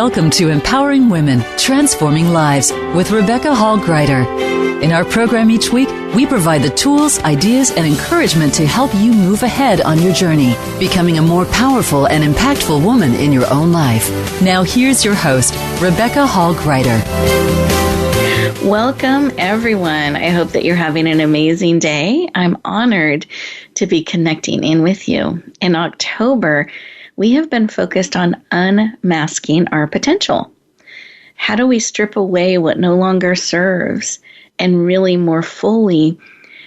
Welcome to Empowering Women, Transforming Lives with Rebecca Hall-Gruyter. In our program each week, we provide the tools, ideas, and encouragement to help you move ahead on your journey, becoming a more powerful and impactful woman in your own life. Now here's your host, Rebecca Hall-Gruyter. Welcome, everyone. I hope that you're having an amazing day. I'm honored to be connecting in with you. In October, we have been focused on unmasking our potential. How do we strip away what no longer serves and really more fully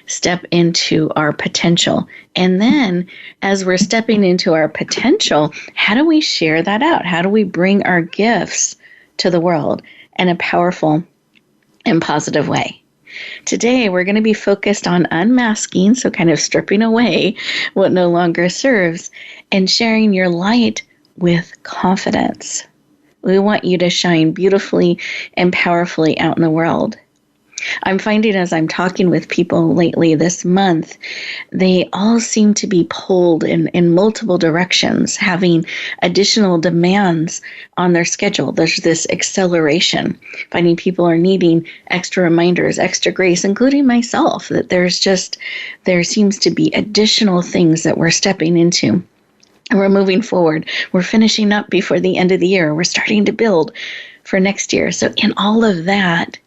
step into our potential? And then as we're stepping into our potential, how do we share that out? How do we bring our gifts to the world in a powerful and positive way? Today, we're going to be focused on unmasking, so kind of stripping away what no longer serves and sharing your light with confidence. We want you to shine beautifully and powerfully out in the world. I'm finding as I'm talking with people lately this month, they all seem to be pulled in multiple directions, having additional demands on their schedule. There's this acceleration. Finding people are needing extra reminders, extra grace, including myself, that there seems to be additional things that we're stepping into. And we're moving forward. We're finishing up before the end of the year. We're starting to build for next year. So in all of that,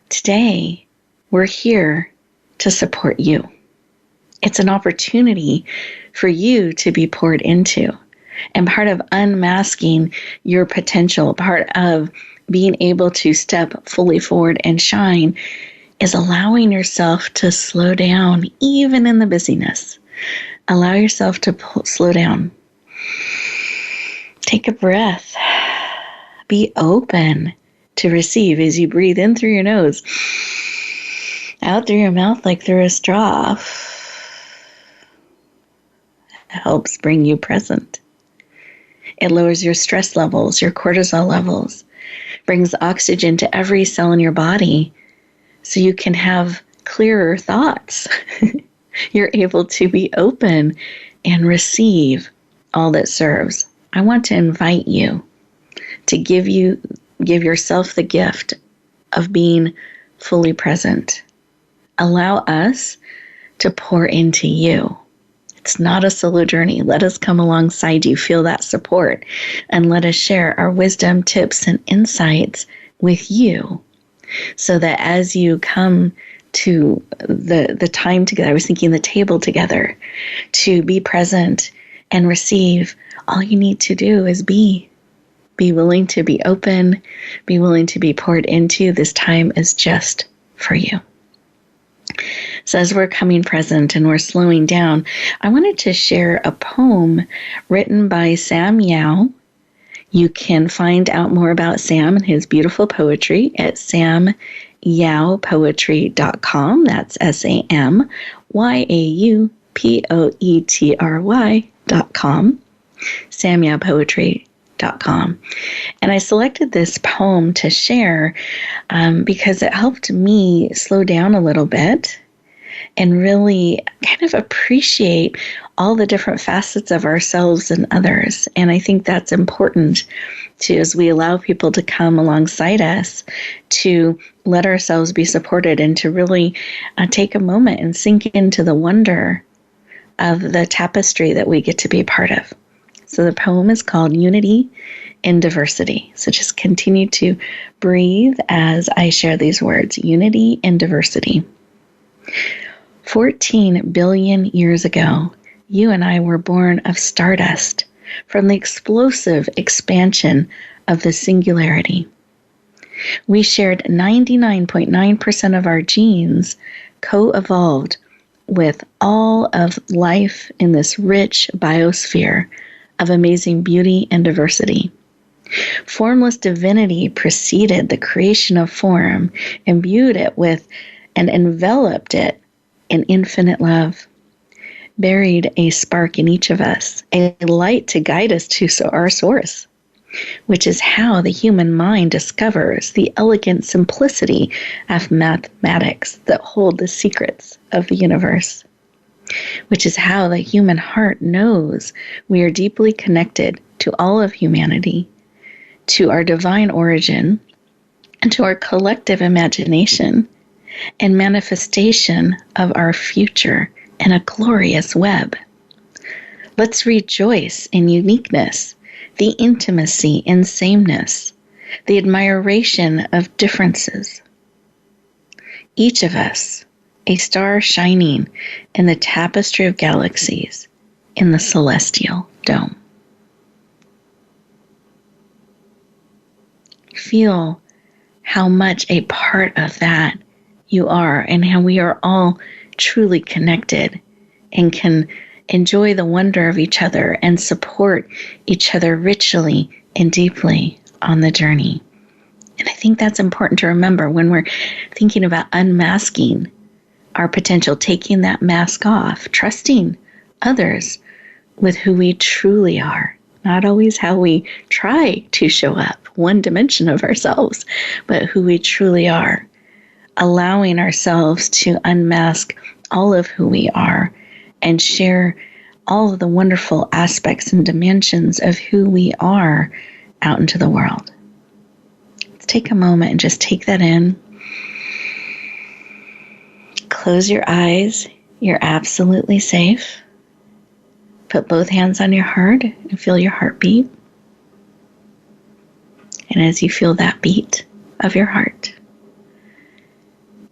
today, we're here to support you. It's an opportunity for you to be poured into. And part of unmasking your potential, part of being able to step fully forward and shine, is allowing yourself to slow down, even in the busyness. Allow yourself to slow down. Take a breath. Be open to receive as you breathe in through your nose, out through your mouth like through a straw. It helps bring you present. It lowers your stress levels, your cortisol levels, brings oxygen to every cell in your body so you can have clearer thoughts. You're able to be open and receive all that serves. I want to invite you to give yourself the gift of being fully present. Allow us to pour into you. It's not a solo journey. Let us come alongside you, feel that support, and let us share our wisdom, tips, and insights with you so that as you come to the time together, I was thinking the table together, to be present and receive, all you need to do is be. Be willing to be open, be willing to be poured into. This time is just for you. So as we're coming present and we're slowing down, I wanted to share a poem written by Sam Yao. You can find out more about Sam and his beautiful poetry at samyaupoetry.com. That's SamYaupoetry.com. samyaupoetry.com. And I selected this poem to share because it helped me slow down a little bit and really kind of appreciate all the different facets of ourselves and others. And I think that's important too, as we allow people to come alongside us, to let ourselves be supported and to really take a moment and sink into the wonder of the tapestry that we get to be part of. So the poem is called Unity in Diversity. So just continue to breathe as I share these words. Unity in diversity. 14 billion years ago, you and I were born of stardust from the explosive expansion of the singularity. We shared 99.9% of our genes co-evolved with all of life in this rich biosphere of amazing beauty and diversity. Formless divinity preceded the creation of form, imbued it with and enveloped it in infinite love, buried a spark in each of us, a light to guide us to our source, which is how the human mind discovers the elegant simplicity of mathematics that hold the secrets of the universe, which is how the human heart knows we are deeply connected to all of humanity, to our divine origin and to our collective imagination and manifestation of our future in a glorious web. Let's rejoice in uniqueness, the intimacy in sameness, the admiration of differences. Each of us, a star shining in the tapestry of galaxies in the celestial dome. Feel how much a part of that you are and how we are all truly connected and can enjoy the wonder of each other and support each other richly and deeply on the journey. And I think that's important to remember when we're thinking about unmasking our potential, taking that mask off, trusting others with who we truly are, not always how we try to show up, one dimension of ourselves, but who we truly are, allowing ourselves to unmask all of who we are and share all of the wonderful aspects and dimensions of who we are out into the world. Let's take a moment and just take that in. Close your eyes. You're absolutely safe. Put both hands on your heart and feel your heartbeat. And as you feel that beat of your heart,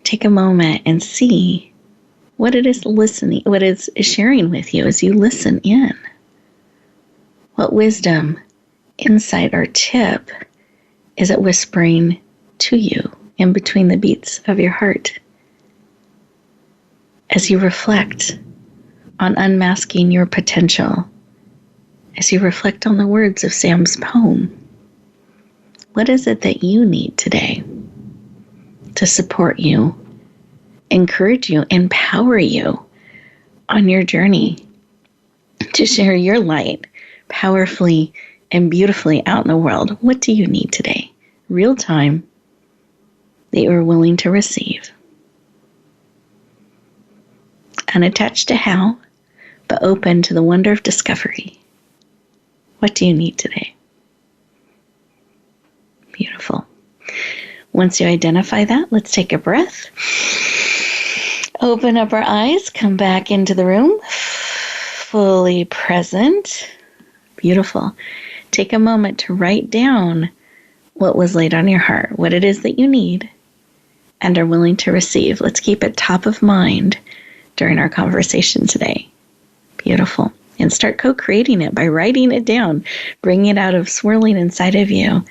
take a moment and see what it is listening, what is sharing with you as you listen in. What wisdom, insight, or tip is it whispering to you in between the beats of your heart? As you reflect on unmasking your potential, as you reflect on the words of Sam's poem, what is it that you need today to support you, encourage you, empower you on your journey to share your light powerfully and beautifully out in the world? What do you need today? Real time that you are willing to receive. Unattached to how, but open to the wonder of discovery. What do you need today? Beautiful. Once you identify that, let's take a breath. Open up our eyes, come back into the room, fully present. Beautiful. Take a moment to write down what was laid on your heart, what it is that you need and are willing to receive. Let's keep it top of mind during our conversation today. Beautiful. And start co-creating it by writing it down, bringing it out of swirling inside of you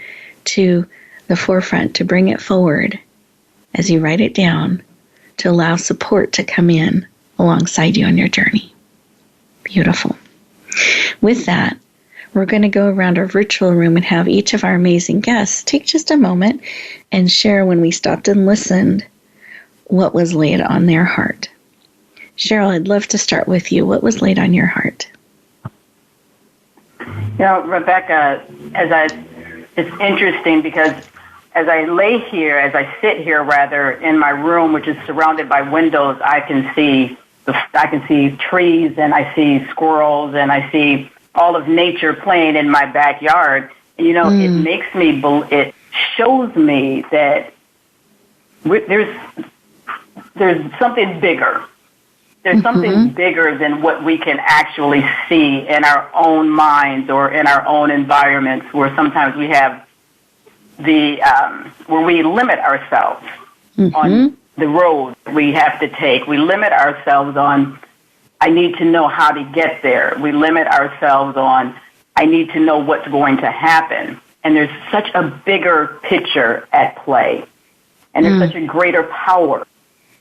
to the forefront, to bring it forward as you write it down, to allow support to come in alongside you on your journey. Beautiful. With that, we're going to go around our virtual room and have each of our amazing guests take just a moment and share when we stopped and listened what was laid on their heart. Sheryl, I'd love to start with you. What was laid on your heart? You know, Rebecca, it's interesting because as I sit here in my room, which is surrounded by windows, I can see trees and I see squirrels and I see all of nature playing in my backyard. You know, it shows me that there's something bigger. There's something bigger than what we can actually see in our own minds or in our own environments, where sometimes we have where we limit ourselves on the road we have to take. We limit ourselves on, I need to know how to get there. We limit ourselves on, I need to know what's going to happen. And there's such a bigger picture at play. And there's such a greater power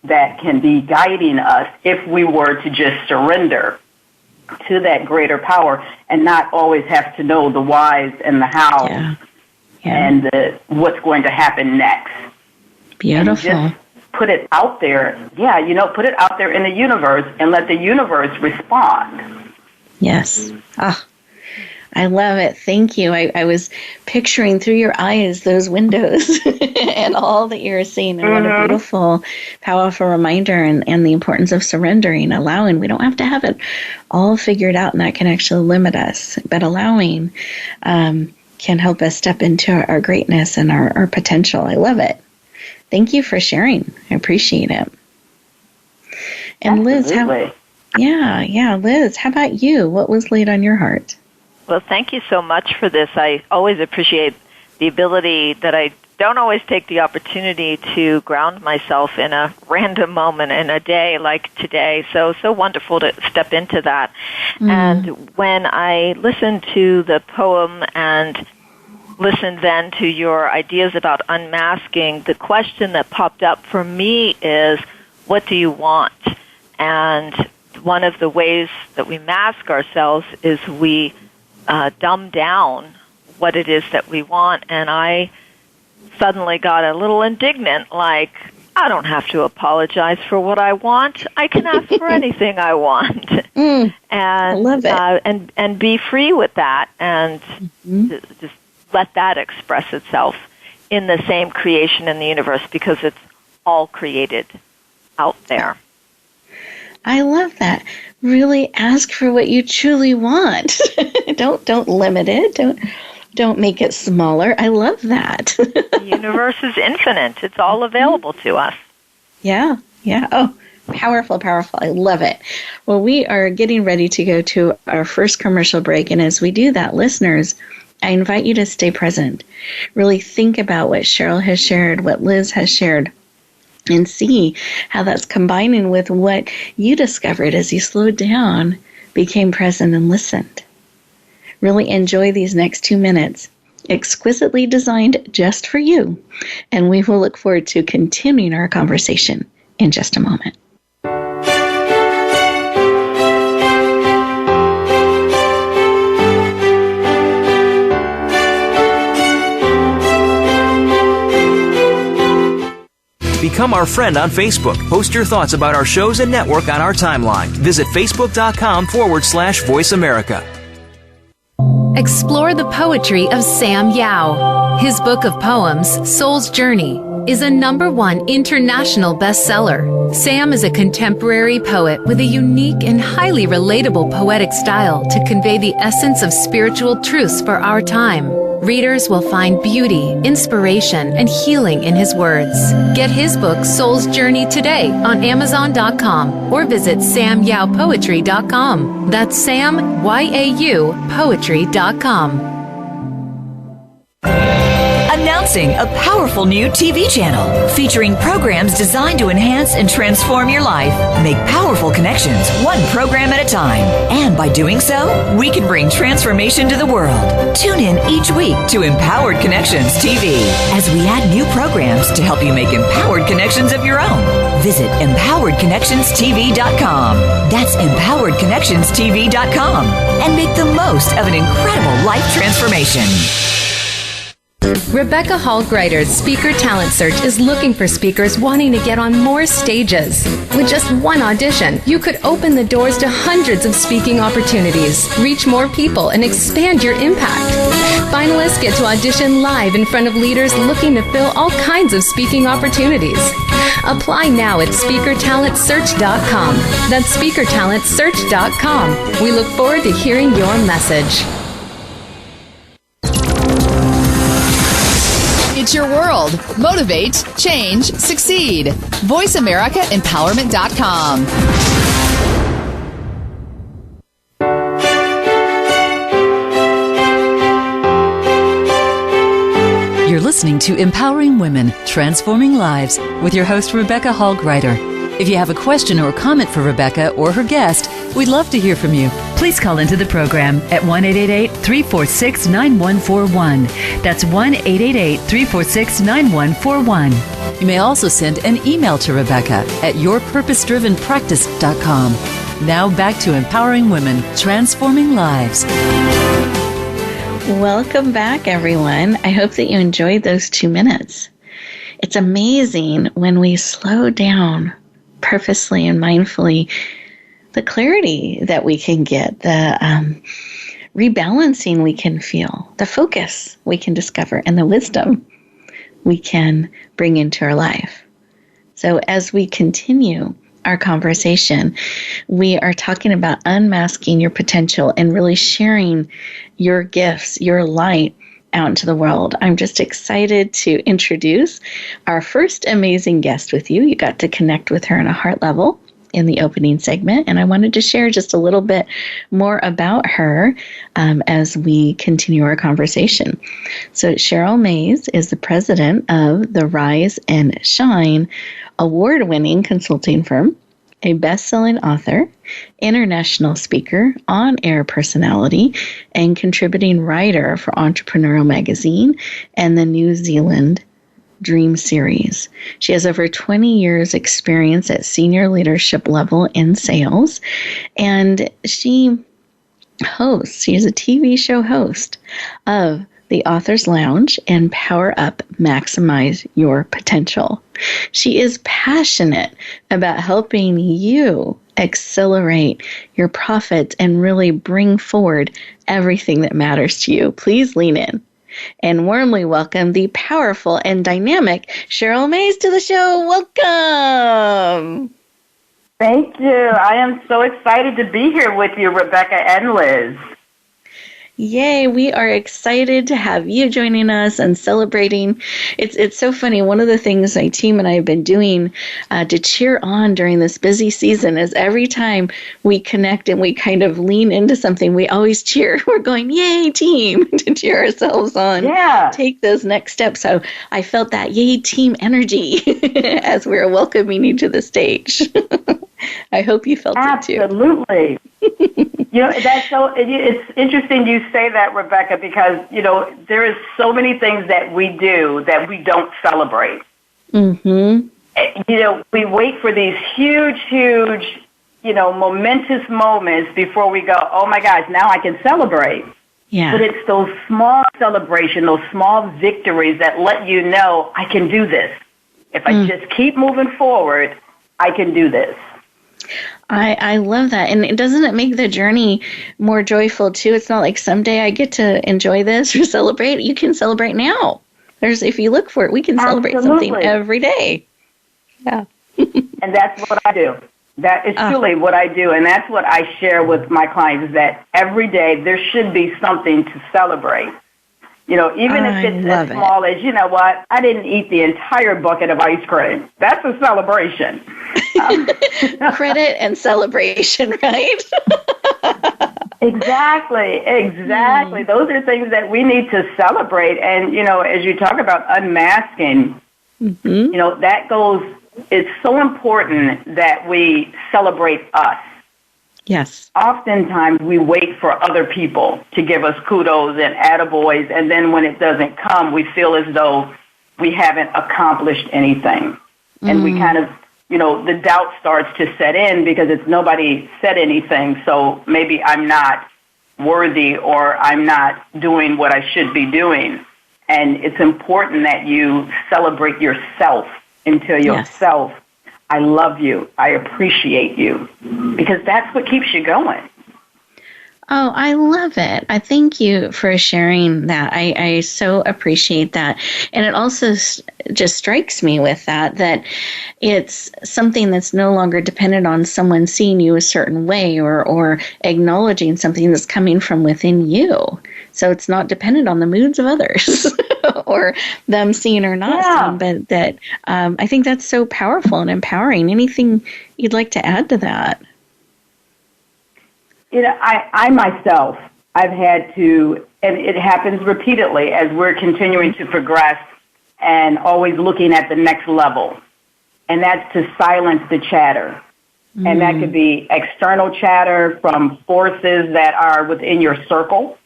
that can be guiding us if we were to just surrender to that greater power and not always have to know the whys and the hows and what's going to happen next. Beautiful. And just put it out there. Yeah, put it out there in the universe and let the universe respond. Yes. I love it. Thank you. I was picturing through your eyes those windows and all that you're seeing. And what a beautiful, powerful reminder and the importance of surrendering, allowing. We don't have to have it all figured out, and that can actually limit us. But allowing can help us step into our greatness and our potential. I love it. Thank you for sharing. I appreciate it. And Liz, Liz, how about you? What was laid on your heart? Well, thank you so much for this. I always appreciate the ability that I don't always take the opportunity to ground myself in a random moment in a day like today. So wonderful to step into that. And when I listened to the poem and listened then to your ideas about unmasking, the question that popped up for me is, what do you want? And one of the ways that we mask ourselves is we dumb down what it is that we want. And I suddenly got a little indignant, like, I don't have to apologize for what I want. I can ask for anything I want. And I love it. And be free with that, and just let that express itself in the same creation in the universe, because it's all created out there. I love that. Really ask for what you truly want. Don't limit it. Don't make it smaller. I love that. The universe is infinite. It's all available to us. Yeah. Oh, powerful. I love it. Well, we are getting ready to go to our first commercial break. And as we do that, listeners, I invite you to stay present. Really think about what Cheryl has shared, what Liz has shared, and see how that's combining with what you discovered as you slowed down, became present, and listened. Really enjoy these next 2 minutes, exquisitely designed just for you, and we will look forward to continuing our conversation in just a moment. Become our friend on Facebook. Post your thoughts about our shows and network on our timeline. Visit facebook.com/Voice America. Explore the poetry of Sam Yao. His book of poems, Soul's Journey, is a #1 international bestseller. Sam is a contemporary poet with a unique and highly relatable poetic style to convey the essence of spiritual truths for our time. Readers will find beauty, inspiration, and healing in his words. Get his book, Soul's Journey, today on Amazon.com or visit SamYaoPoetry.com. That's Sam, Y-A-U, Poetry.com. Announcing a powerful new TV channel featuring programs designed to enhance and transform your life. Make powerful connections, one program at a time. And by doing so, we can bring transformation to the world. Tune in each week to Empowered Connections TV as we add new programs to help you make empowered connections of your own. Visit EmpoweredConnectionsTV.com. That's EmpoweredConnectionsTV.com. And make the most of an incredible life transformation. Rebecca Hall Gruyter's Speaker Talent Search is looking for speakers wanting to get on more stages. With just one audition, you could open the doors to hundreds of speaking opportunities, reach more people, and expand your impact. Finalists get to audition live in front of leaders looking to fill all kinds of speaking opportunities. Apply now at SpeakerTalentSearch.com. That's SpeakerTalentSearch.com. We look forward to hearing your message. It's your world. Motivate, change, succeed. VoiceAmericaEmpowerment.com. You're listening to Empowering Women, Transforming Lives with your host, Rebecca Hall Gruyter. If you have a question or comment for Rebecca or her guest, we'd love to hear from you. Please call into the program at 1-888-346-9141. That's 1-888-346-9141. You may also send an email to Rebecca at yourpurposedrivenpractice.com. Now back to Empowering Women, Transforming Lives. Welcome back, everyone. I hope that you enjoyed those 2 minutes. It's amazing when we slow down purposely and mindfully, the clarity that we can get, the rebalancing we can feel, the focus we can discover, and the wisdom we can bring into our life. So as we continue our conversation, we are talking about unmasking your potential and really sharing your gifts, your light, out into the world. I'm just excited to introduce our first amazing guest with you. You got to connect with her on a heart level in the opening segment, and I wanted to share just a little bit more about her as we continue our conversation. So Cheryl Mays is the president of the Rise and Shine award-winning consulting firm, a best-selling author, international speaker, on-air personality, and contributing writer for Entrepreneurial magazine and the New Zealand Dream Series. She has over 20 years experience at senior leadership level in sales, and she's a TV show host of The Author's Lounge and Power Up, Maximize Your Potential. She is passionate about helping you accelerate your profits and really bring forward everything that matters to you. Please lean in and warmly welcome the powerful and dynamic Cheryl Mays to the show. Welcome. Thank you. I am so excited to be here with you, Rebecca and Liz. Yay, we are excited to have you joining us and celebrating. It's so funny. One of the things my team and I have been doing to cheer on during this busy season is every time we connect and we kind of lean into something, we always cheer. We're going, yay, team, to cheer ourselves on. Yeah. Take those next steps. So I felt that yay, team energy as we were welcoming you to the stage. I hope you felt it too. Absolutely. It's interesting you say that, Rebecca, because, there is so many things that we do that we don't celebrate. Mm-hmm. We wait for these huge, momentous moments before we go, oh my gosh, now I can celebrate. Yeah. But it's those small celebrations, those small victories that let you know I can do this. If I just keep moving forward, I can do this. I love that. And doesn't it make the journey more joyful, too? It's not like someday I get to enjoy this or celebrate. You can celebrate now. If you look for it, we can celebrate something every day. Yeah. And that's what I do. That is truly what I do. And that's what I share with my clients, is that every day there should be something to celebrate. Even if it's as small as, you know what, I didn't eat the entire bucket of ice cream. That's a celebration. Credit and celebration, right? Exactly. Those are things that we need to celebrate. And, as you talk about unmasking, it's so important that we celebrate us. Yes. Oftentimes we wait for other people to give us kudos and attaboys, and then when it doesn't come, we feel as though we haven't accomplished anything. And we kind of, the doubt starts to set in because it's nobody said anything, so maybe I'm not worthy or I'm not doing what I should be doing. And it's important that you celebrate yourself and tell yourself, I love you, I appreciate you, because that's what keeps you going. Oh, I love it. I thank you for sharing that. I so appreciate that. And it also just strikes me with that it's something that's no longer dependent on someone seeing you a certain way or acknowledging something that's coming from within you. So it's not dependent on the moods of others or them seeing or not seeing, but that I think that's so powerful and empowering. Anything you'd like to add to that? I myself, I've had to, and it happens repeatedly as we're continuing to progress and always looking at the next level, and that's to silence the chatter. And that could be external chatter from forces that are within your circle,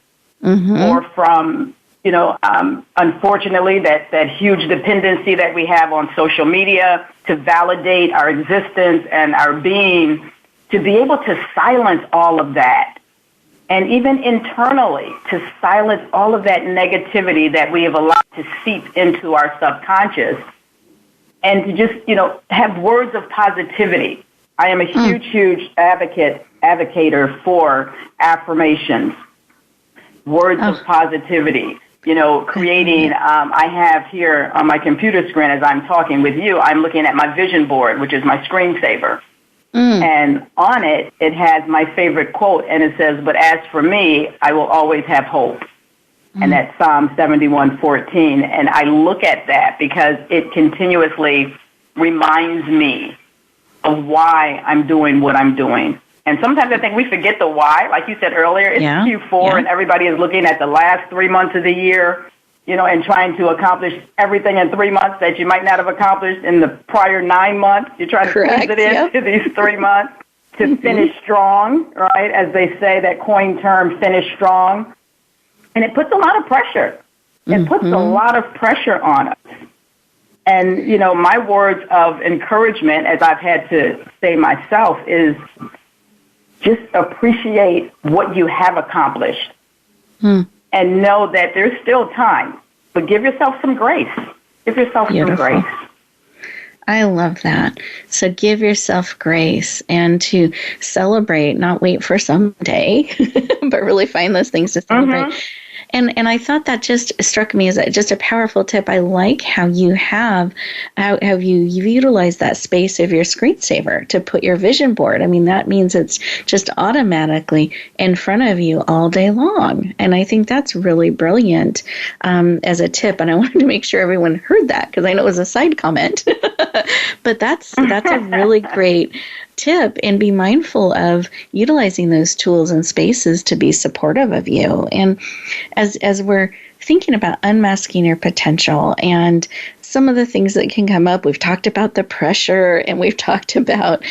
or from, unfortunately, that huge dependency that we have on social media to validate our existence and our being, to be able to silence all of that. And even internally, to silence all of that negativity that we have allowed to seep into our subconscious, and to just, have words of positivity. I am a huge advocator for affirmations, words of positivity. Creating, I have here on my computer screen as I'm talking with you, I'm looking at my vision board, which is my screensaver. And on it, it has my favorite quote, and it says, but as for me, I will always have hope. and that's Psalm 71:14. And I look at that because it continuously reminds me of why I'm doing what I'm doing. And sometimes I think we forget the why. Like you said earlier, it's Q4 and everybody is looking at the last 3 months of the year, and trying to accomplish everything in 3 months that you might not have accomplished in the prior 9 months. You're trying to squeeze it into these 3 months to finish strong, right? As they say, that coined term, finish strong. And it puts a lot of pressure. It puts a lot of pressure on us. And, my words of encouragement, as I've had to say myself, is just appreciate what you have accomplished and know that there's still time. But give yourself some grace. Give yourself some grace. I love that. So give yourself grace and to celebrate, not wait for someday, but really find those things to celebrate. And I thought that just struck me as just a powerful tip. I like how you have, you've utilized that space of your screensaver to put your vision board. I mean, that means it's just automatically in front of you all day long. And I think that's really brilliant as a tip. And I wanted to make sure everyone heard that because I know it was a side comment. But that's a really great tip, and be mindful of utilizing those tools and spaces to be supportive of you. And as we're thinking about unmasking your potential and some of the things that can come up, we've talked about the pressure, and we've talked about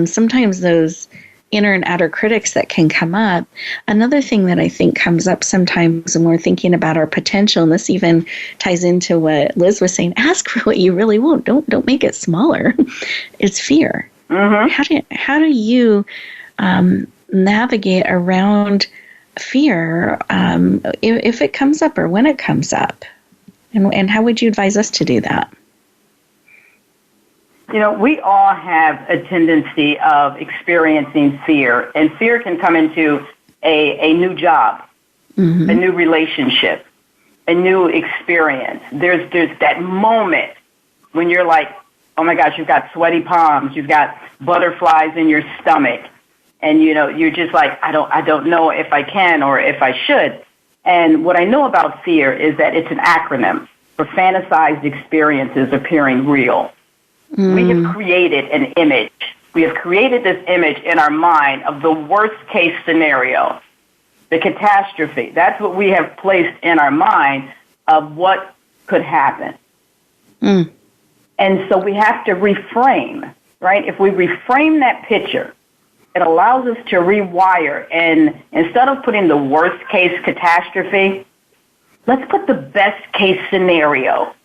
sometimes those inner and outer critics that can come up. Another thing that I think comes up sometimes when we're thinking about our potential, and this even ties into what Liz was saying, ask for what you really want. Don't make it smaller. It's fear. How do you navigate around fear if it comes up or when it comes up? And how would you advise us to do that? We all have a tendency of experiencing fear, and fear can come into a new job, a new relationship, a new experience. There's that moment when you're like, oh my gosh, you've got sweaty palms, you've got butterflies in your stomach, and you're just like, I don't know if I can or if I should. And what I know about fear is that it's an acronym for fantasized experiences appearing real. We have created an image. We have created this image in our mind of the worst case scenario, the catastrophe. That's what we have placed in our mind of what could happen. And so we have to reframe, right? If we reframe that picture, it allows us to rewire. And instead of putting the worst case catastrophe, let's put the best case scenario.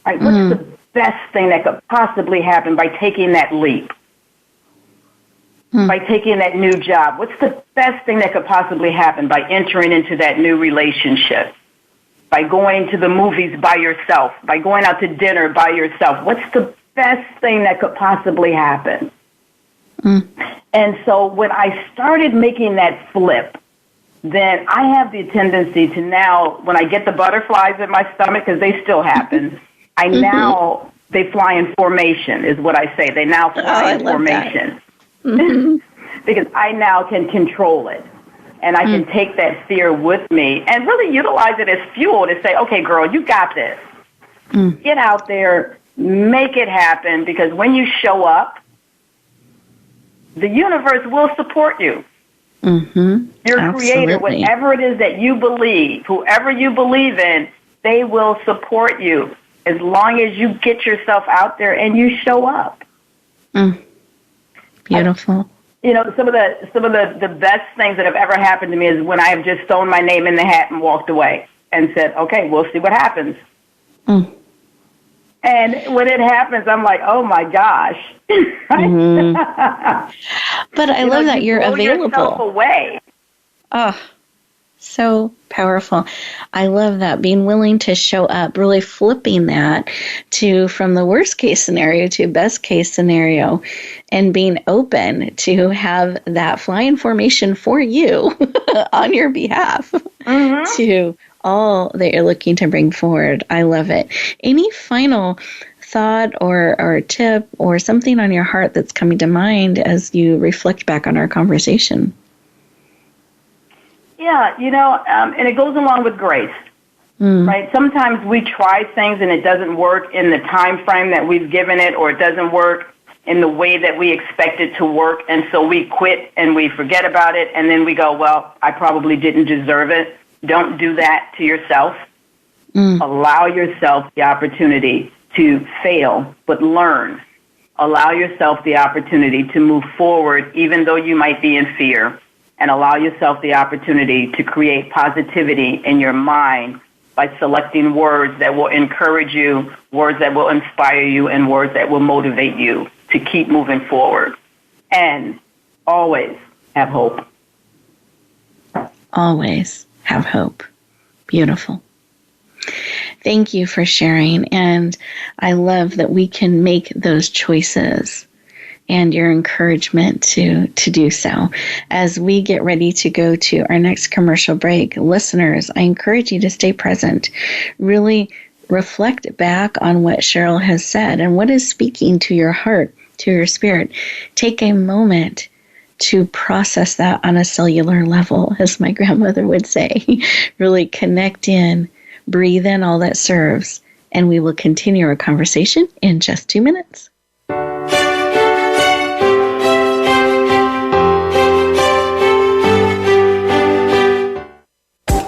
Right? What's the best thing that could possibly happen by taking that leap? By taking that new job? What's the best thing that could possibly happen by entering into that new relationship? By going to the movies by yourself, by going out to dinner by yourself. What's the best thing that could possibly happen? And so when I started making that flip, then I have the tendency to now, when I get the butterflies in my stomach, because they still happen, they fly in formation, is what I say. They now fly in formation. Because I now can control it. And I can take that fear with me and really utilize it as fuel to say, okay, girl, you got this. Get out there, make it happen, because when you show up, the universe will support you. Your creator, whatever it is that you believe, whoever you believe in, they will support you as long as you get yourself out there and you show up. Beautiful. Some of the best things that have ever happened to me is when I have just thrown my name in the hat and walked away and said, okay, we'll see what happens. And when it happens, I'm like, oh my gosh. But I love that you're available. Yourself away. Oh, so powerful. I love that, being willing to show up, really flipping that from the worst case scenario to best case scenario, and being open to have that flying formation for you on your behalf to all that you're looking to bring forward. I love it. Any final thought or tip or something on your heart that's coming to mind as you reflect back on our conversation? Yeah, and it goes along with grace, right? Sometimes we try things and it doesn't work in the time frame that we've given it, or it doesn't work in the way that we expect it to work, and so we quit and we forget about it, and then we go, well, I probably didn't deserve it. Don't do that to yourself. Allow yourself the opportunity to fail, but learn. Allow yourself the opportunity to move forward, even though you might be in fear, and allow yourself the opportunity to create positivity in your mind by selecting words that will encourage you, words that will inspire you, and words that will motivate you to keep moving forward. And always have hope. Always have hope. Beautiful. Thank you for sharing. And I love that we can make those choices and your encouragement to do so. As we get ready to go to our next commercial break, listeners, I encourage you to stay present. Really reflect back on what Sheryl has said and what is speaking to your heart, to your spirit. Take a moment to process that on a cellular level, as my grandmother would say. Really connect in, breathe in all that serves, and we will continue our conversation in just 2 minutes.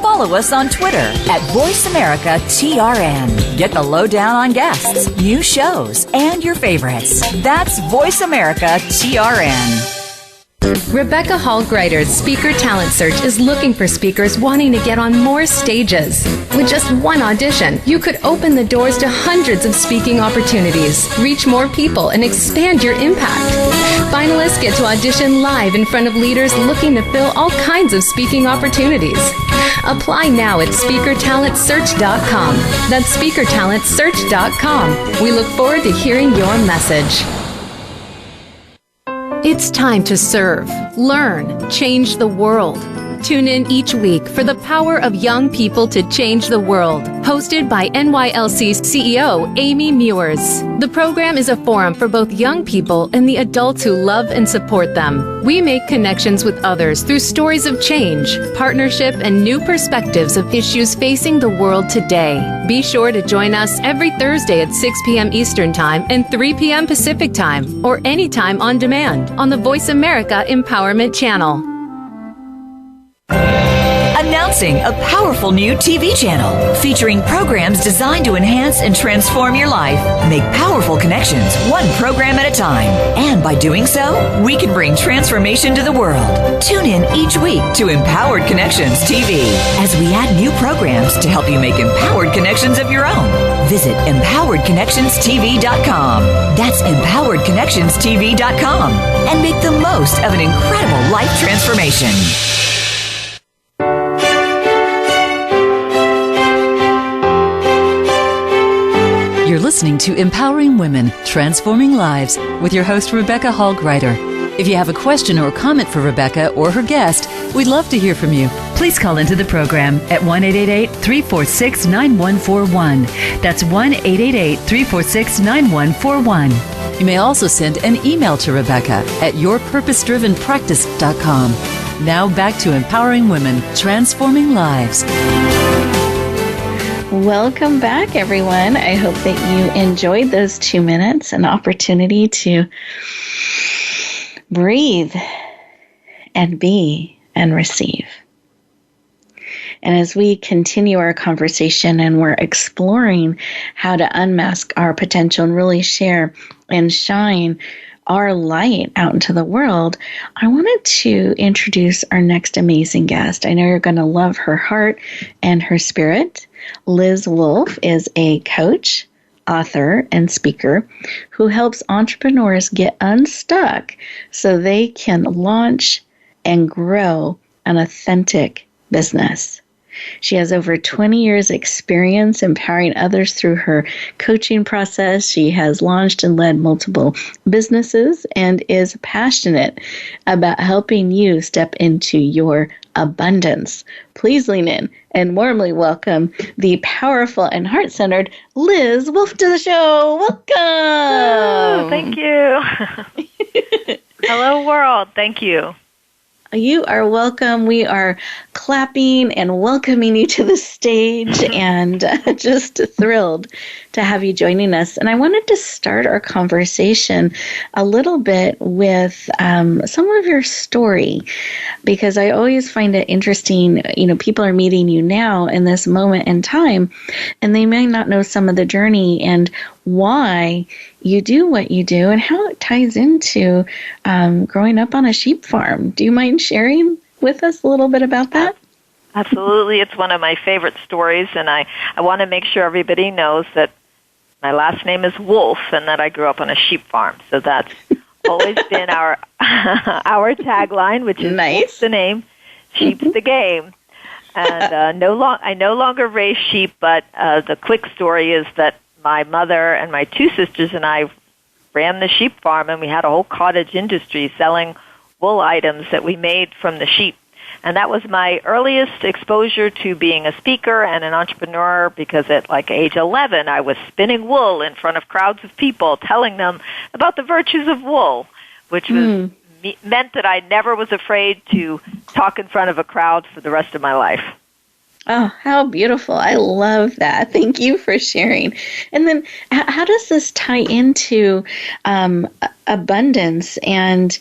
Follow us on Twitter at VoiceAmericaTRN. Get the lowdown on guests, new shows, and your favorites. That's VoiceAmericaTRN. Rebecca Hall Gruyter's Speaker Talent Search is looking for speakers wanting to get on more stages. With just one audition, you could open the doors to hundreds of speaking opportunities, reach more people, and expand your impact. Finalists get to audition live in front of leaders looking to fill all kinds of speaking opportunities. Apply now at SpeakerTalentSearch.com. That's SpeakerTalentSearch.com. We look forward to hearing your message. It's time to serve, learn, change the world. Tune in each week for the power of young people to change the world. Hosted by NYLC's CEO, Amy Mewers. The program is a forum for both young people and the adults who love and support them. We make connections with others through stories of change, partnership, and new perspectives of issues facing the world today. Be sure to join us every Thursday at 6 p.m. Eastern Time and 3 p.m. Pacific Time, or anytime on demand on the Voice America Empowerment Channel. Announcing a powerful new TV channel featuring programs designed to enhance and transform your life. Make powerful connections, one program at a time. And by doing so, we can bring transformation to the world. Tune in each week to Empowered Connections TV as we add new programs to help you make empowered connections of your own. Visit EmpoweredConnectionsTV.com. That's EmpoweredConnectionsTV.com. And make the most of an incredible life transformation. You're listening to Empowering Women, Transforming Lives with your host, Rebecca Hall Gruyter. If you have a question or comment for Rebecca or her guest, we'd love to hear from you. Please call into the program at 1-888-346-9141. That's 1-888-346-9141. You may also send an email to Rebecca at yourpurposedrivenpractice.com. Now back to Empowering Women, Transforming Lives. Welcome back, everyone. I hope that you enjoyed those 2 minutes, an opportunity to breathe and be and receive. And as we continue our conversation and we're exploring how to unmask our potential and really share and shine our light out into the world, I wanted to introduce our next amazing guest. I know you're going to love her heart and her spirit. Liz Wolfe is a coach, author, and speaker who helps entrepreneurs get unstuck so they can launch and grow an authentic business. She has over 20 years experience empowering others through her coaching process. She has launched and led multiple businesses and is passionate about helping you step into your abundance. Please lean in and warmly welcome the powerful and heart-centered Liz Wolfe to the show. Welcome. Oh, thank you. Hello, world. Thank you. You are welcome. We are clapping and welcoming you to the stage and just thrilled to have you joining us. And I wanted to start our conversation a little bit with some of your story, because I always find it interesting. People are meeting you now in this moment in time, and they may not know some of the journey and why you do what you do and how it ties into growing up on a sheep farm. Do you mind sharing with us a little bit about that? Absolutely. It's one of my favorite stories, and I want to make sure everybody knows that my last name is Wolfe and that I grew up on a sheep farm. So that's always been our our tagline, which is nice. Wolfe's the name, sheep's the game. And I no longer raise sheep, but the quick story is that my mother and my two sisters and I ran the sheep farm, and we had a whole cottage industry selling wool items that we made from the sheep. And that was my earliest exposure to being a speaker and an entrepreneur, because at age 11, I was spinning wool in front of crowds of people, telling them about the virtues of wool, which was meant that I never was afraid to talk in front of a crowd for the rest of my life. Oh, how beautiful. I love that. Thank you for sharing. And then how does this tie into abundance and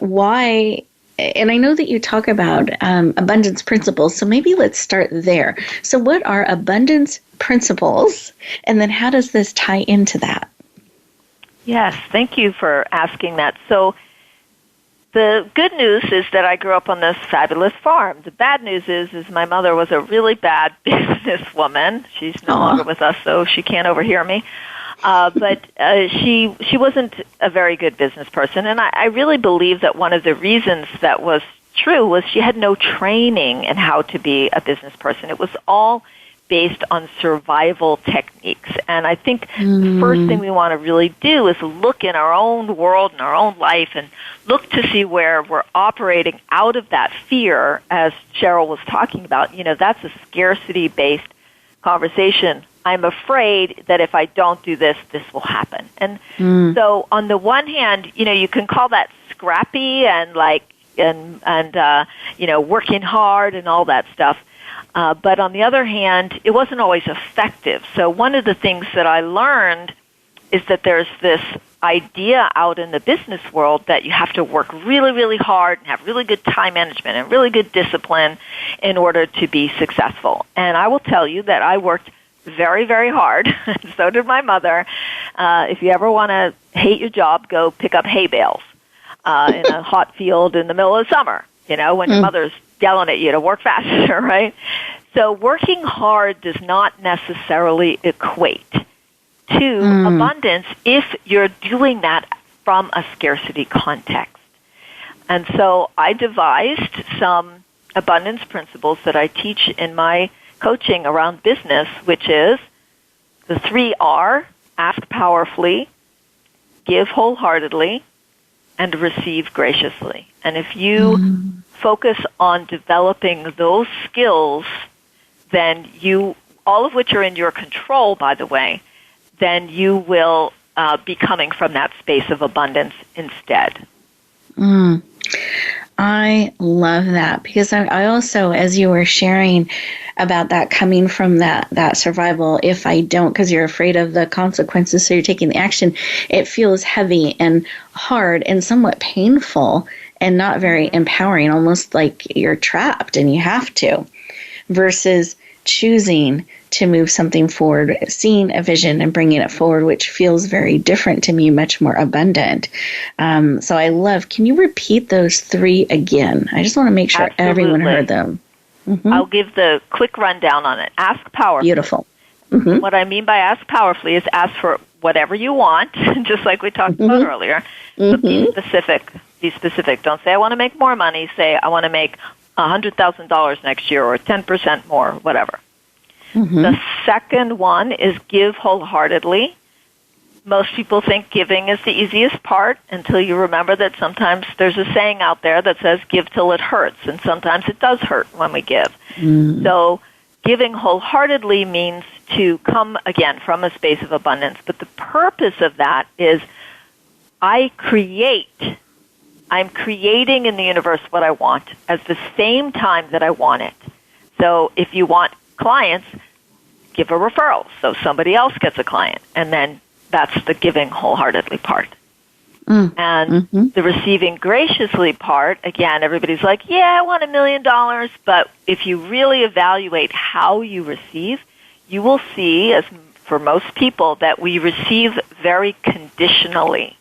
why? And I know that you talk about abundance principles, so maybe let's start there. So what are abundance principles, and then how does this tie into that? Yes, thank you for asking that. So the good news is that I grew up on this fabulous farm. The bad news is my mother was a really bad businesswoman. She's no longer with us, so she can't overhear me. But she wasn't a very good business person, and I really believe that one of the reasons that was true was she had no training in how to be a business person. It was all based on survival techniques. And I think the first thing we want to really do is look in our own world and our own life and look to see where we're operating out of that fear, as Cheryl was talking about. That's a scarcity-based conversation. I'm afraid that if I don't do this, this will happen. And so on the one hand, you can call that scrappy and working hard and all that stuff. But on the other hand, it wasn't always effective. So one of the things that I learned is that there's this idea out in the business world that you have to work really, really hard and have really good time management and really good discipline in order to be successful. And I will tell you that I worked very, very hard. So did my mother. If you ever want to hate your job, go pick up hay bales in a hot field in the middle of summer, when your mother's yelling at you to work faster, right? So working hard does not necessarily equate to abundance if you're doing that from a scarcity context. And so I devised some abundance principles that I teach in my coaching around business, which is the 3 R: ask powerfully, give wholeheartly, and receive graciously. And if you focus on developing those skills, then all of which are in your control, by the way, then you will be coming from that space of abundance instead. I love that, because I also, as you were sharing about that, coming from that survival, if I don't, because you're afraid of the consequences, so you're taking the action, it feels heavy and hard and somewhat painful and not very empowering, almost like you're trapped and you have to, versus choosing to move something forward, seeing a vision and bringing it forward, which feels very different to me, much more abundant. So I love, can you repeat those 3 again? I just want to make sure everyone heard them. I'll give the quick rundown on it. Ask powerfully. Beautiful. What I mean by ask powerfully is ask for whatever you want, just like we talked about earlier. But be specific. Be specific. Don't say, I want to make more money. Say, I want to make $100,000 next year, or 10% more, whatever. The second one is give wholeheartedly. Most people think giving is the easiest part until you remember that sometimes there's a saying out there that says give till it hurts, and sometimes it does hurt when we give. So giving wholeheartedly means to come, again, from a space of abundance. But the purpose of that is I create I'm creating in the universe what I want at the same time that I want it. So if you want clients, give a referral so somebody else gets a client. And then that's the giving wholeheartedly part. And the receiving graciously part, again, everybody's like, yeah, I want $1 million. But if you really evaluate how you receive, you will see, as for most people, that we receive very conditionally.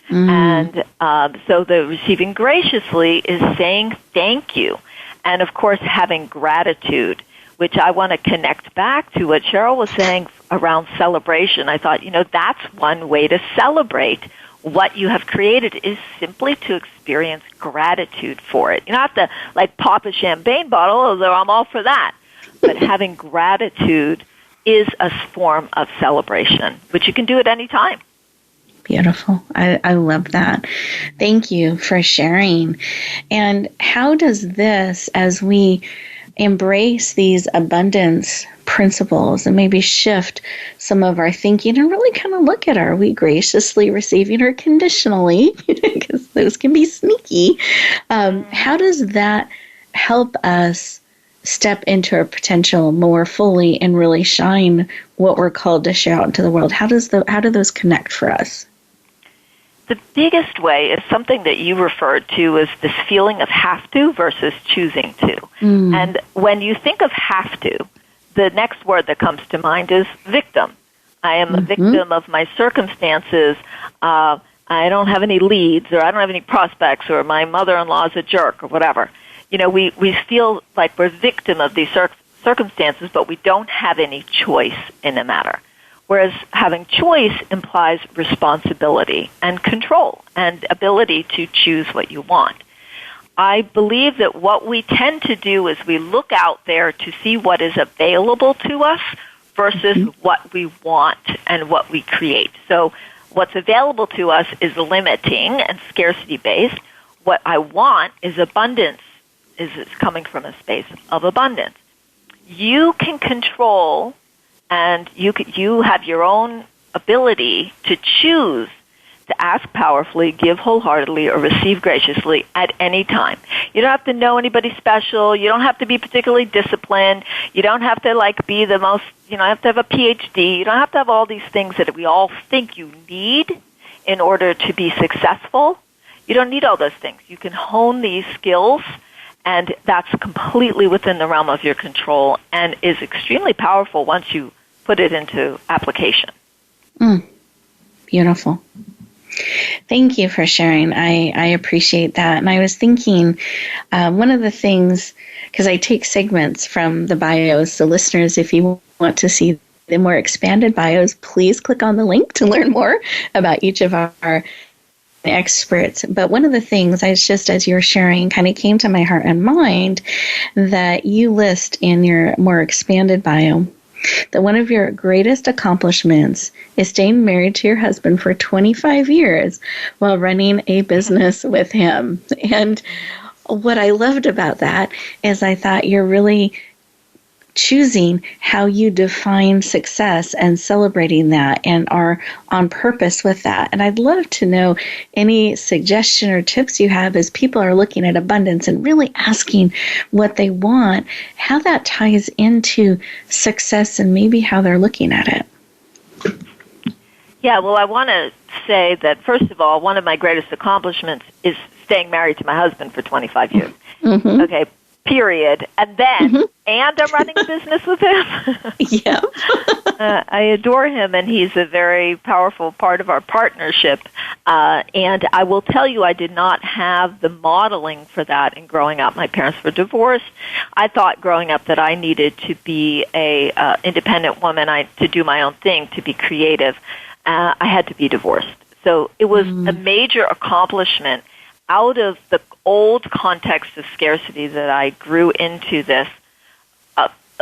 And so the receiving graciously is saying thank you. And, of course, having gratitude, which I want to connect back to what Cheryl was saying around celebration. I thought, that's one way to celebrate what you have created is simply to experience gratitude for it. You don't have to, pop a champagne bottle, although I'm all for that. But having gratitude is a form of celebration, which you can do at any time. Beautiful. I love that. Thank you for sharing. And how does this, as we embrace these abundance principles and maybe shift some of our thinking and really kind of look at, are we graciously receiving or conditionally, because those can be sneaky. How does that help us step into our potential more fully and really shine what we're called to share out into the world? How do those connect for us? The biggest way is something that you referred to as this feeling of have to versus choosing to. And when you think of have to, the next word that comes to mind is victim. I am a victim of my circumstances. I don't have any leads, or I don't have any prospects, or my mother-in-law is a jerk, or whatever. We feel like we're victim of these circumstances, but we don't have any choice in the matter. Whereas having choice implies responsibility and control and ability to choose what you want. I believe that what we tend to do is we look out there to see what is available to us versus what we want and what we create. So what's available to us is limiting and scarcity-based. What I want is abundance, is coming from a space of abundance. You can control, and you have your own ability to choose to ask powerfully, give wholeheartedly, or receive graciously at any time. You don't have to know anybody special. You don't have to be particularly disciplined. You don't have to be the most, you don't have to have a PhD. You don't have to have all these things that we all think you need in order to be successful. You don't need all those things. You can hone these skills, and that's completely within the realm of your control and is extremely powerful once you put it into application. Beautiful. Thank you for sharing. I appreciate that. And I was thinking, one of the things, because I take segments from the bios, so listeners, if you want to see the more expanded bios, please click on the link to learn more about each of our experts. But one of the things, as you're sharing, kind of came to my heart and mind that you list in your more expanded bio that one of your greatest accomplishments is staying married to your husband for 25 years while running a business with him. And what I loved about that is I thought you're really choosing how you define success and celebrating that and are on purpose with that. And I'd love to know any suggestion or tips you have as people are looking at abundance and really asking what they want, how that ties into success and maybe how they're looking at it. Yeah, well, I want to say that, first of all, one of my greatest accomplishments is staying married to my husband for 25 years. Okay, period. And then, and I'm running a business with him. Yeah. I adore him, and he's a very powerful part of our partnership. And I will tell you, I did not have the modeling for that in growing up. My parents were divorced. I thought growing up that I needed to be a independent woman, to do my own thing, to be creative. I had to be divorced. So it was a major accomplishment out of the old context of scarcity that I grew into this,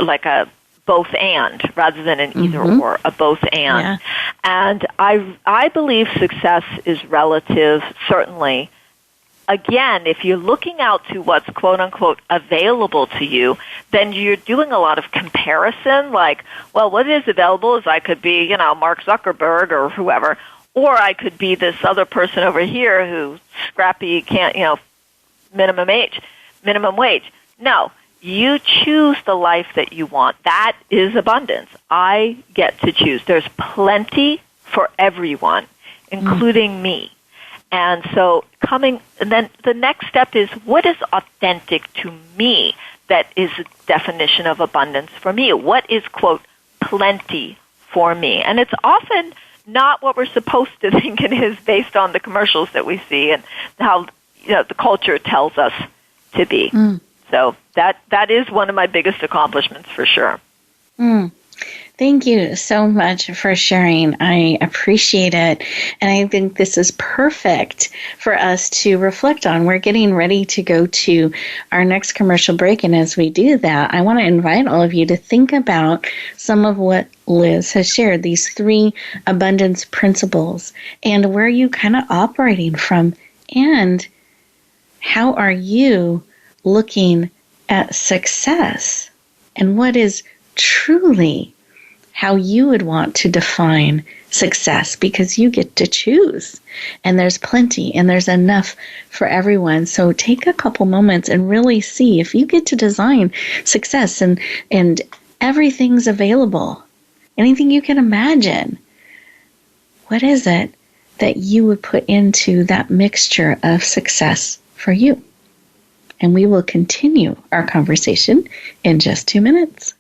like a both and rather than an either or, a both and. Yeah. And I believe success is relative, certainly. Again, if you're looking out to what's quote unquote available to you, then you're doing a lot of comparison, like, well, what is available is I could be, Mark Zuckerberg or whoever. or I could be this other person over here who's scrappy, can't, minimum wage. No, you choose the life that you want. That is abundance. I get to choose. There's plenty for everyone, including me. And so and then the next step is, what is authentic to me that is a definition of abundance for me? What is, quote, plenty for me? And it's often not what we're supposed to think it is based on the commercials that we see and how the culture tells us to be. So that is one of my biggest accomplishments for sure. Thank you so much for sharing. I appreciate it. And I think this is perfect for us to reflect on. We're getting ready to go to our next commercial break. And as we do that, I want to invite all of you to think about some of what Liz has shared, these 3 abundance principles, and where are you kind of operating from, and how are you looking at success, and what is truly how you would want to define success, because you get to choose, and there's plenty and there's enough for everyone. So take a couple moments and really see if you get to design success and everything's available, anything you can imagine. What is it that you would put into that mixture of success for you? And we will continue our conversation in just 2 minutes.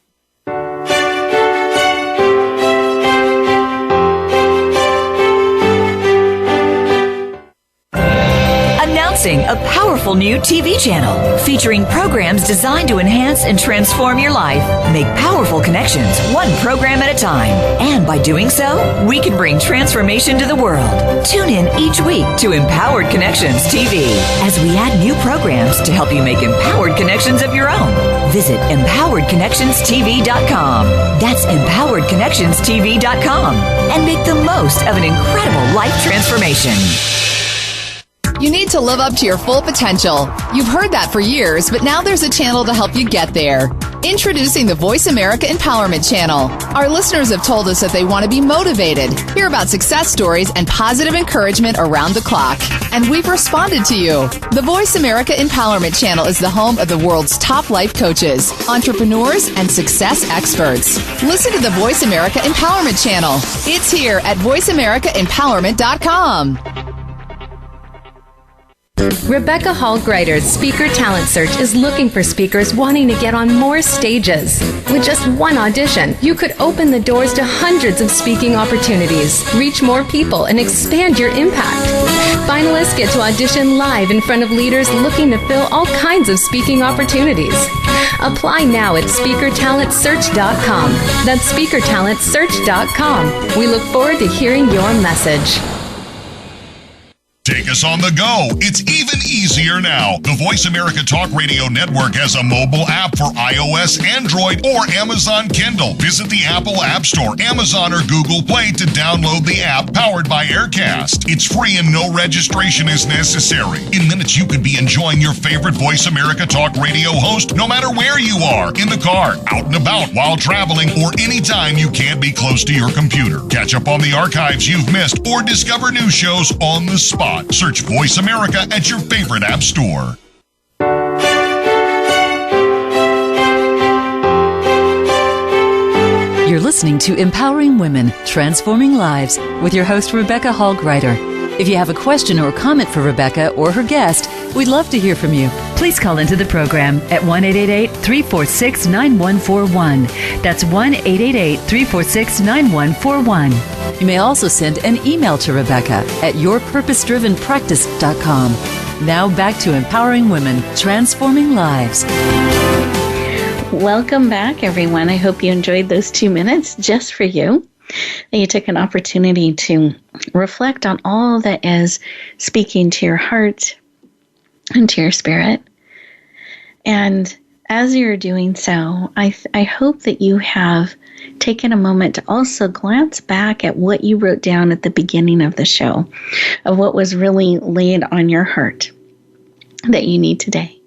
Announcing a powerful new TV channel featuring programs designed to enhance and transform your life. Make powerful connections, one program at a time. And by doing so, we can bring transformation to the world. Tune in each week to Empowered Connections TV as we add new programs to help you make empowered connections of your own. Visit empoweredconnectionstv.com. That's empoweredconnectionstv.com. And make the most of an incredible life transformation. You need to live up to your full potential. You've heard that for years, but now there's a channel to help you get there. Introducing the Voice America Empowerment Channel. Our listeners have told us that they want to be motivated, hear about success stories, and positive encouragement around the clock. And we've responded to you. The Voice America Empowerment Channel is the home of the world's top life coaches, entrepreneurs, and success experts. Listen to the Voice America Empowerment Channel. It's here at voiceamericaempowerment.com. Rebecca Hall Gruyter's Speaker Talent Search is looking for speakers wanting to get on more stages. With just one audition, you could open the doors to hundreds of speaking opportunities, reach more people, and expand your impact. Finalists get to audition live in front of leaders looking to fill all kinds of speaking opportunities. Apply now at speakertalentsearch.com. That's speakertalentsearch.com. We look forward to hearing your message. Take us on the go. It's even easier now. The Voice America Talk Radio Network has a mobile app for iOS, Android, or Amazon Kindle. Visit the Apple App Store, Amazon, or Google Play to download the app powered by Aircast. It's free and no registration is necessary. In minutes, you could be enjoying your favorite Voice America Talk Radio host no matter where you are, in the car, out and about, while traveling, or anytime you can't be close to your computer. Catch up on the archives you've missed or discover new shows on the spot. Search Voice America at your favorite app store. You're listening to Empowering Women, Transforming Lives with your host, Rebecca Hall Gruyter. If you have a question or comment for Rebecca or her guest, we'd love to hear from you. Please call into the program at 1-888-346-9141. That's 1-888-346-9141. You may also send an email to Rebecca at yourpurposedrivenpractice.com. Now back to Empowering Women, Transforming Lives. Welcome back, everyone. I hope you enjoyed those 2 minutes just for you. That you took an opportunity to reflect on all that is speaking to your heart and to your spirit. And as you're doing so, I hope that you have taken a moment to also glance back at what you wrote down at the beginning of the show, of what was really laid on your heart that you need today,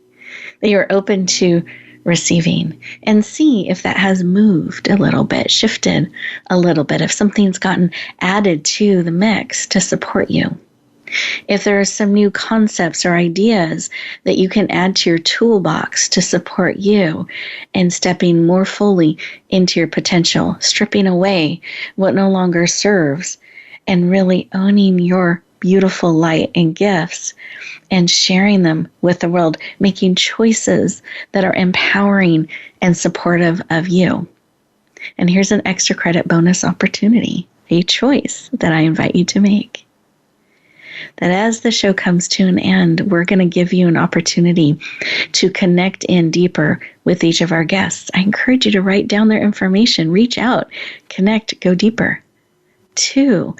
that you're open to receiving, and see if that has moved a little bit, shifted a little bit, if something's gotten added to the mix to support you. If there are some new concepts or ideas that you can add to your toolbox to support you in stepping more fully into your potential, stripping away what no longer serves, and really owning your beautiful light and gifts and sharing them with the world, making choices that are empowering and supportive of you. And here's an extra credit bonus opportunity, a choice that I invite you to make. That as the show comes to an end, we're going to give you an opportunity to connect in deeper with each of our guests. I encourage you to write down their information, reach out, connect, go deeper. 2,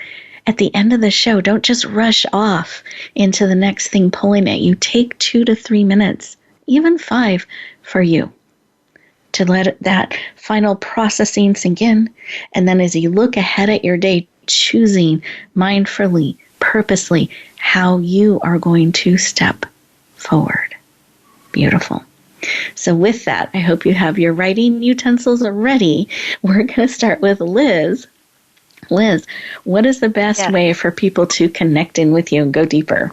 at the end of the show, don't just rush off into the next thing pulling at you. Take 2 to 3 minutes, even 5 for you, to let that final processing sink in. And then as you look ahead at your day, choosing mindfully, purposely, how you are going to step forward. Beautiful. So with that, I hope you have your writing utensils ready. We're going to start with Liz. Liz, what is the best way for people to connect in with you and go deeper?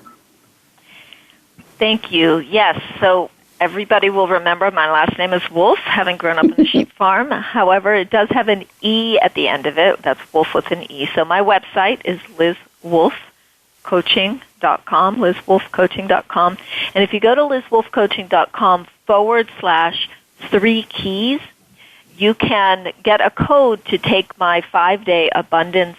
Thank you. Yes. So everybody will remember my last name is Wolfe, having grown up in the sheep farm. However, it does have an E at the end of it. That's Wolfe with an E. So my website is lizwolfecoaching.com, lizwolfecoaching.com. And if you go to lizwolfecoaching.com/3 keys, you can get a code to take my 5-day abundance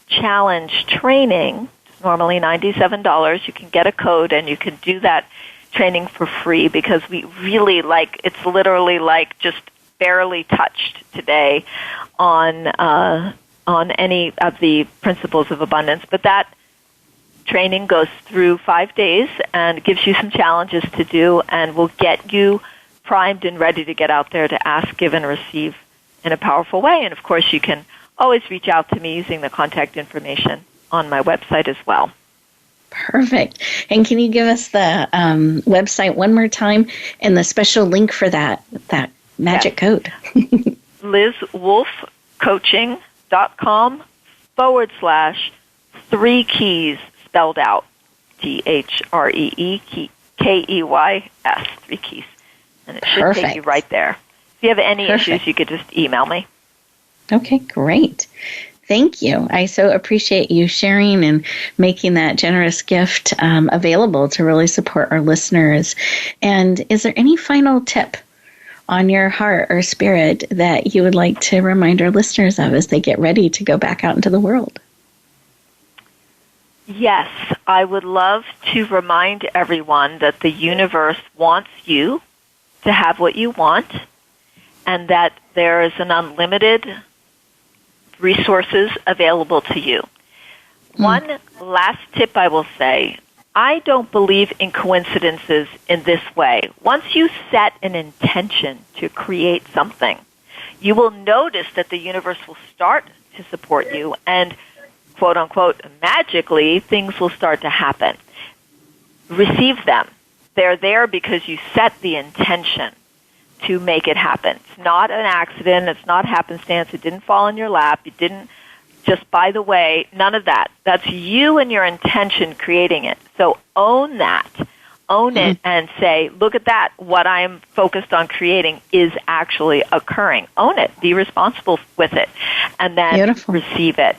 challenge training. It's normally $97. You can get a code and you can do that training for free because we really it's literally just barely touched today on any of the principles of abundance. But that training goes through 5 days and gives you some challenges to do and will get you primed and ready to get out there to ask, give, and receive in a powerful way. And, of course, you can always reach out to me using the contact information on my website as well. Perfect. And can you give us the website one more time and the special link for that magic code? lizwolfecoaching.com/3 keys spelled out. THREEKEYS, 3 keys. And it should take you right there. If you have any issues, you could just email me. Okay, great. Thank you. I so appreciate you sharing and making that generous gift available to really support our listeners. And is there any final tip on your heart or spirit that you would like to remind our listeners of as they get ready to go back out into the world? Yes, I would love to remind everyone that the universe wants you to have what you want and that there is an unlimited resources available to you. One last tip I will say, I don't believe in coincidences in this way. Once you set an intention to create something, you will notice that the universe will start to support you and, quote unquote, magically, things will start to happen. Receive them. They're there because you set the intention to make it happen. It's not an accident. It's not happenstance. It didn't fall in your lap. You didn't just by the way. None of that. That's you and your intention creating it. So own that. Own it and say, look at that. What I'm focused on creating is actually occurring. Own it. Be responsible with it. And then receive it.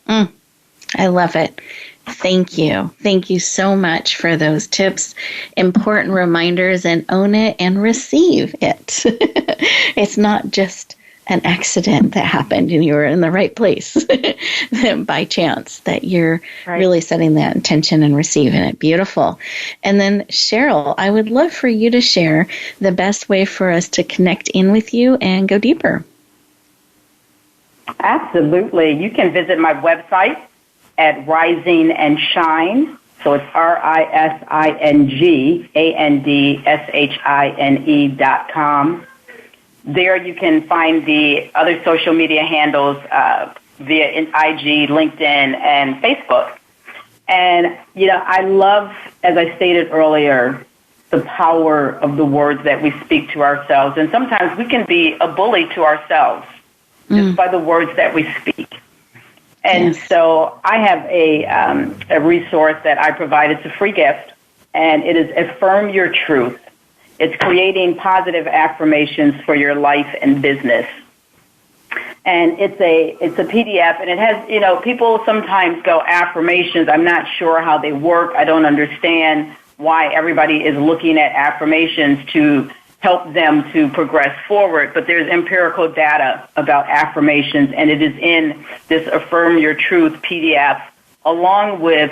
I love it. Thank you. Thank you so much for those tips, important reminders, and own it and receive it. It's not just an accident that happened and you were in the right place by chance, that you're really setting that intention and receiving it. Beautiful. And then, Sheryl, I would love for you to share the best way for us to connect in with you and go deeper. Absolutely. You can visit my website at Rising and Shine. So it's RisingAndShine.com. There you can find the other social media handles via IG, LinkedIn, and Facebook. And, I love, as I stated earlier, the power of the words that we speak to ourselves. And sometimes we can be a bully to ourselves just by the words that we speak. And so I have a resource that I provide. It's a free gift, and it is Affirm Your Truth. It's creating positive affirmations for your life and business. And it's a PDF, and it has, people sometimes go, affirmations, I'm not sure how they work. I don't understand why everybody is looking at affirmations to help them to progress forward. But there's empirical data about affirmations, and it is in this Affirm Your Truth PDF, along with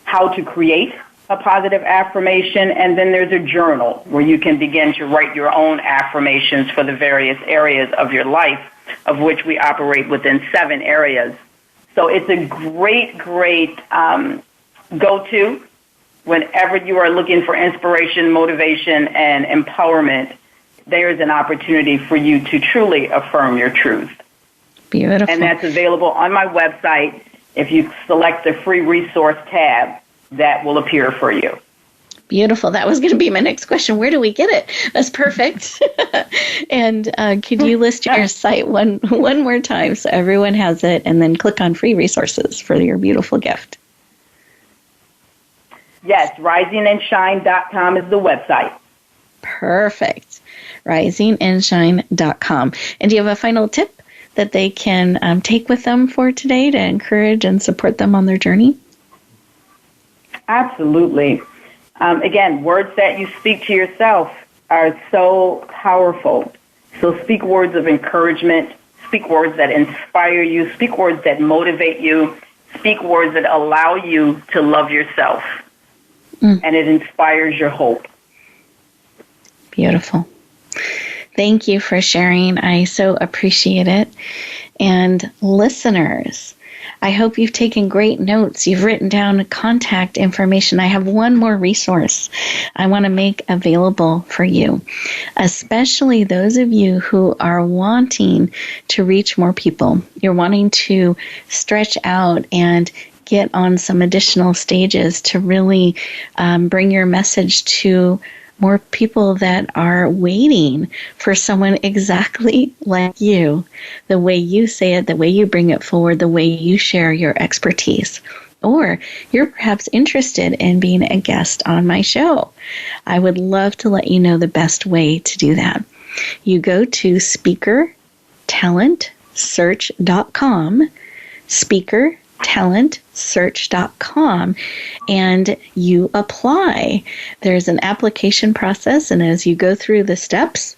how to create a positive affirmation. And then there's a journal where you can begin to write your own affirmations for the various areas of your life, of which we operate within 7 areas. So it's a great go-to whenever you are looking for inspiration, motivation, and empowerment. There's an opportunity for you to truly affirm your truth. Beautiful. And that's available on my website. If you select the free resource tab, that will appear for you. Beautiful. That was going to be my next question. Where do we get it? That's perfect. And could you list your site one more time so everyone has it, and then click on free resources for your beautiful gift? Yes, risingandshine.com is the website. Perfect. Risingandshine.com. And do you have a final tip that they can take with them for today to encourage and support them on their journey? Absolutely. Again, words that you speak to yourself are so powerful. So speak words of encouragement, speak words that inspire you, speak words that motivate you, speak words that allow you to love yourself. And it inspires your hope. Beautiful. Thank you for sharing. I so appreciate it. And listeners, I hope you've taken great notes. You've written down contact information. I have one more resource I want to make available for you, especially those of you who are wanting to reach more people. You're wanting to stretch out and get on some additional stages to really bring your message to more people that are waiting for someone exactly like you, the way you say it, the way you bring it forward, the way you share your expertise. Or you're perhaps interested in being a guest on my show. I would love to let you know the best way to do that. You go to speakertalentsearch.com, speakertalentsearch.com, and you apply. There's an application process, and as you go through the steps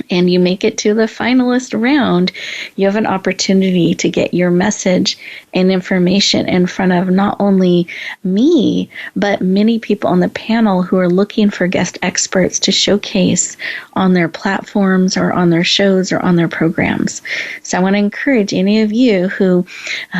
and you make it to the finalist round, you have an opportunity to get your message and information in front of not only me, but many people on the panel who are looking for guest experts to showcase on their platforms or on their shows or on their programs. So I want to encourage any of you who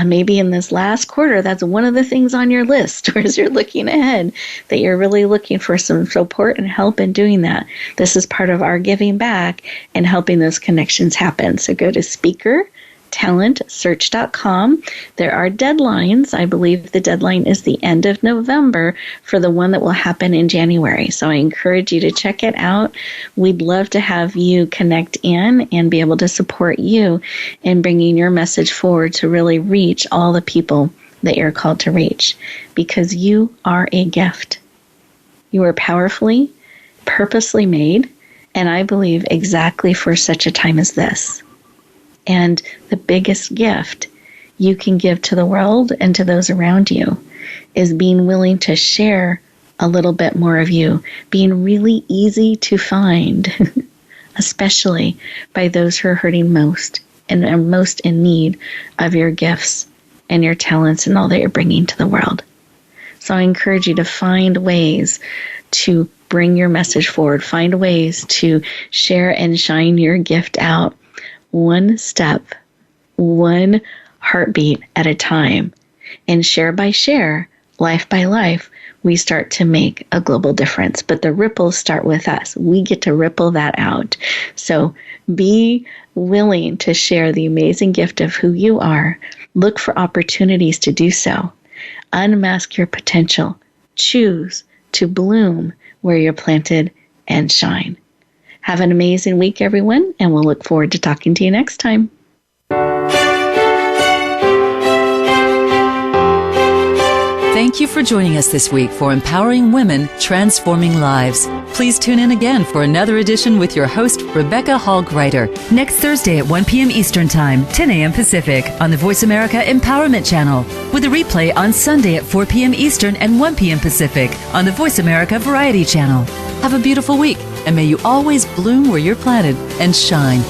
maybe in this last quarter, that's one of the things on your list, or as you're looking ahead, that you're really looking for some support and help in doing that. This is part of our giving back and helping those connections happen. So go to speakertalentsearch.com. There are deadlines. I believe the deadline is the end of November for the one that will happen in January. So I encourage you to check it out. We'd love to have you connect in and be able to support you in bringing your message forward to really reach all the people that you're called to reach, because you are a gift. You are powerfully, purposely made, and I believe exactly for such a time as this. And the biggest gift you can give to the world and to those around you is being willing to share a little bit more of you, being really easy to find, especially by those who are hurting most and are most in need of your gifts and your talents and all that you're bringing to the world. So I encourage you to find ways to bring your message forward. Find ways to share and shine your gift out one step, one heartbeat at a time. And share by share, life by life, we start to make a global difference. But the ripples start with us. We get to ripple that out. So be willing to share the amazing gift of who you are. Look for opportunities to do so. Unmask your potential. Choose to bloom where you're planted and shine. Have an amazing week, everyone, and we'll look forward to talking to you next time. Thank you for joining us this week for Empowering Women, Transforming Lives. Please tune in again for another edition with your host, Rebecca Hall-Gruyter, next Thursday at 1 p.m. Eastern Time, 10 a.m. Pacific, on the Voice America Empowerment Channel, with a replay on Sunday at 4 p.m. Eastern and 1 p.m. Pacific on the Voice America Variety Channel. Have a beautiful week, and may you always bloom where you're planted and shine.